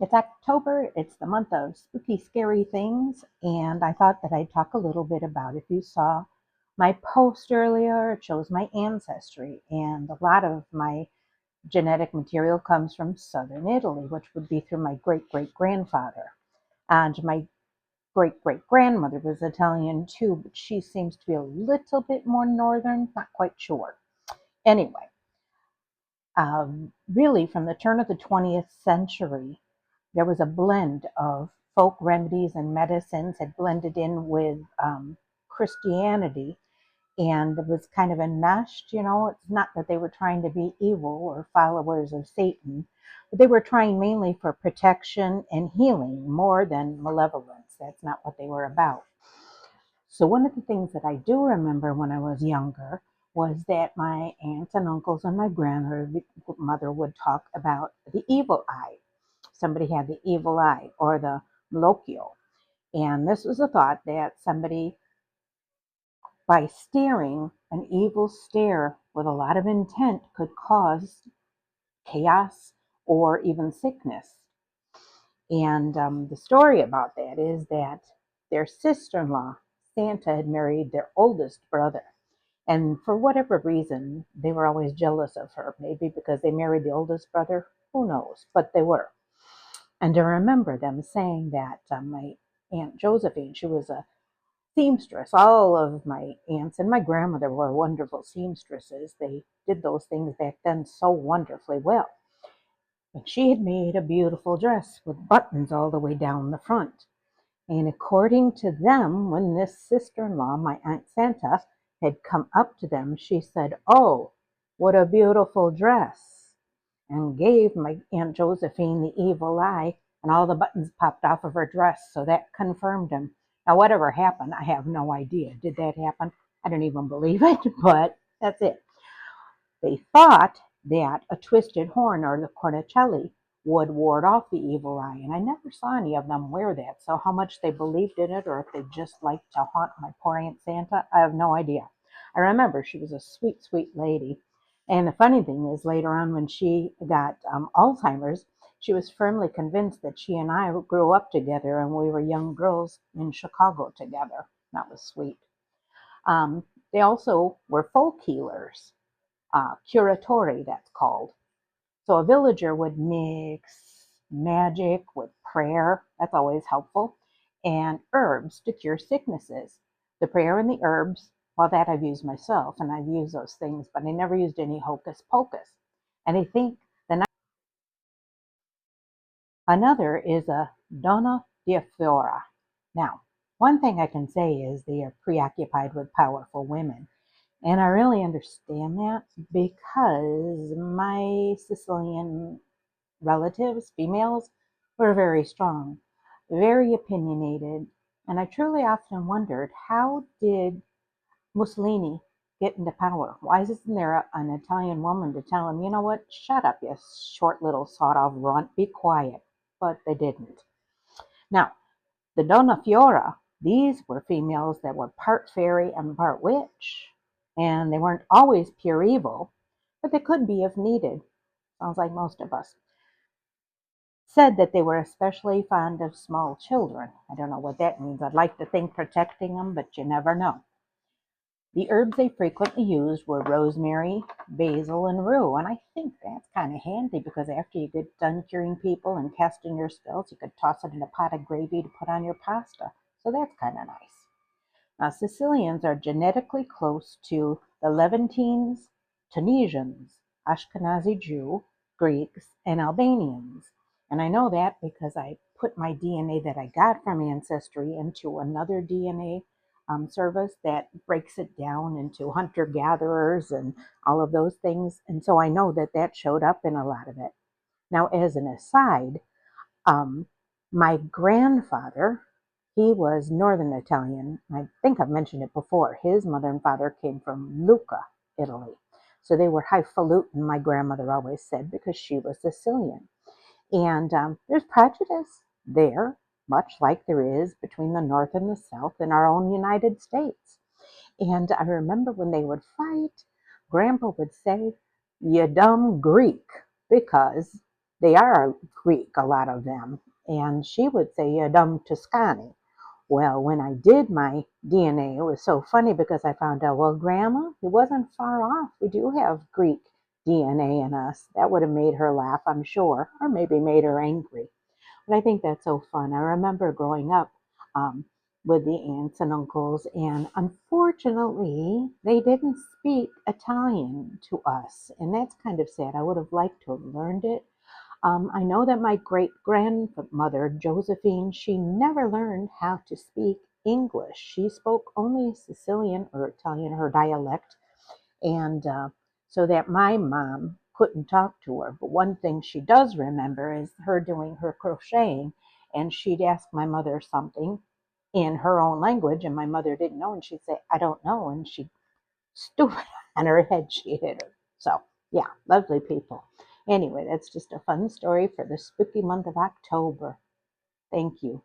It's October, it's the month of spooky, scary things, and I thought that I'd talk a little bit about if you saw my post earlier, it shows my ancestry, and a lot of my genetic material comes from southern Italy, which would be through my great great grandfather. And my great great grandmother was Italian too, but she seems to be a little bit more northern, not quite sure. Anyway, really, from the turn of the 20th century, there was a blend of folk remedies and medicines had blended in with Christianity, and it was kind of enmeshed. It's not that they were trying to be evil or followers of Satan, but they were trying mainly for protection and healing more than malevolence. That's not what they were about. So one of the things that I do remember when I was younger was that my aunts and uncles and my grandmother would talk about the evil eye. Somebody had the evil eye or the malocchio. And this was a thought that somebody, by staring an evil stare with a lot of intent, could cause chaos or even sickness. And the story about that is that their sister in law, Santa, had married their oldest brother. And for whatever reason, they were always jealous of her. Maybe because they married the oldest brother, who knows? But they were. And I remember them saying that my Aunt Josephine, she was a seamstress. All of my aunts and my grandmother were wonderful seamstresses. They did those things back then so wonderfully well. And she had made a beautiful dress with buttons all the way down the front. And according to them, when this sister-in-law, my Aunt Santa, had come up to them, she said, "Oh, what a beautiful dress," and gave my Aunt Josephine the evil eye, and all the buttons popped off of her dress, so that confirmed him. Now, whatever happened, I have no idea. Did that happen? I don't even believe it, but that's it. They thought that a twisted horn or the cornicelli would ward off the evil eye, and I never saw any of them wear that. So how much they believed in it or if they just liked to haunt my poor Aunt Santa, I have no idea. I remember she was a sweet, sweet lady. And the funny thing is, later on when she got Alzheimer's, she was firmly convinced that she and I grew up together and we were young girls in Chicago together. That was sweet. They also were folk healers, curatori, that's called. So a villager would mix magic with prayer, that's always helpful, and herbs to cure sicknesses. The prayer and the herbs, well, that I've used myself, and I've used those things, but I never used any hocus pocus. And I think the another is a donna di fiora. Now, one thing I can say is they are preoccupied with powerful women. And I really understand that because my Sicilian relatives, females, were very strong, very opinionated, and I truly often wondered, how did Mussolini get into power? Why isn't there an Italian woman to tell him, you know what, shut up, you short little sawed off runt, be quiet? But they didn't. Now, the Donna Fiora, these were females that were part fairy and part witch, and they weren't always pure evil, but they could be if needed. Sounds like most of us. Said that they were especially fond of small children. I don't know what that means. I'd like to think protecting them, but you never know. The herbs they frequently used were rosemary, basil, and rue, and I think that's kind of handy because after you get done curing people and casting your spells, you could toss it in a pot of gravy to put on your pasta. So that's kind of nice. Now, Sicilians are genetically close to the Levantines, Tunisians, Ashkenazi Jew, Greeks, and Albanians. And I know that because I put my DNA that I got from Ancestry into another DNA service that breaks it down into hunter gatherers and all of those things. And so I know that that showed up in a lot of it. Now, as an aside, um, my grandfather, he was Northern Italian. I think I've mentioned it before. His mother and father came from Lucca, Italy. So they were highfalutin, my grandmother always said, because she was Sicilian. And there's prejudice there, much like there is between the North and the South in our own United States. And I remember when they would fight, Grandpa would say, "You dumb Greek," because they are Greek, a lot of them. And she would say, "You dumb Tuscany." Well, when I did my DNA, it was so funny because I found out, well, Grandma, it wasn't far off. We do have Greek DNA in us. That would have made her laugh, I'm sure, or maybe made her angry. But I think that's so fun. I remember growing up um, with the aunts and uncles, and unfortunately, they didn't speak Italian to us. And that's kind of sad. I would have liked to have learned it. I know that my great grandmother, Josephine, she never learned how to speak English. She spoke only Sicilian or Italian, her dialect, and so that my mom couldn't talk to her. But one thing she does remember is her doing her crocheting, and she'd ask my mother something in her own language, and my mother didn't know, and she'd say, "I don't know," and she'd stupid on her head she hit her. So yeah, lovely people. Anyway, that's just a fun story for the spooky month of October. Thank you.